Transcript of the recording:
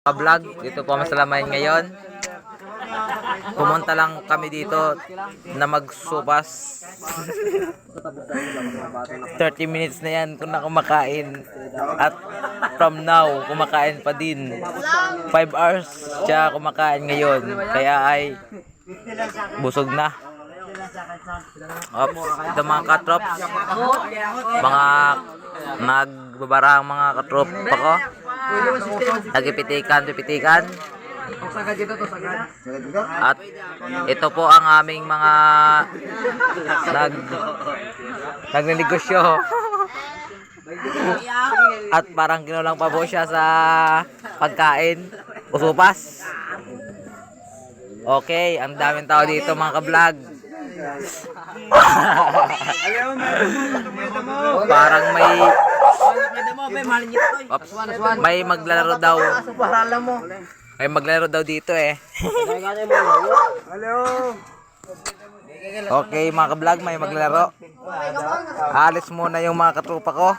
Vlog, dito po masalamay ngayon. Pumunta lang kami dito na magsupas. 30 minutes na yan kung na kumakain. At from now, kumakain pa din. 5 hours siya kumakain ngayon. Kaya ay busog na. Ops, ito mga katrop. Mga nagbabarang mga katrop pa ko. Nagpipitikan. At ito po ang aming mga nagnegosyo. At parang kinulang pa po siya sa pagkain. Usupas. Okay, ang daming tao dito mga ka-vlog. Parang may maglalaro daw. May maglalaro daw dito eh. Okay mga ka-vlog, may maglalaro. Alis muna yung mga katrupa ko.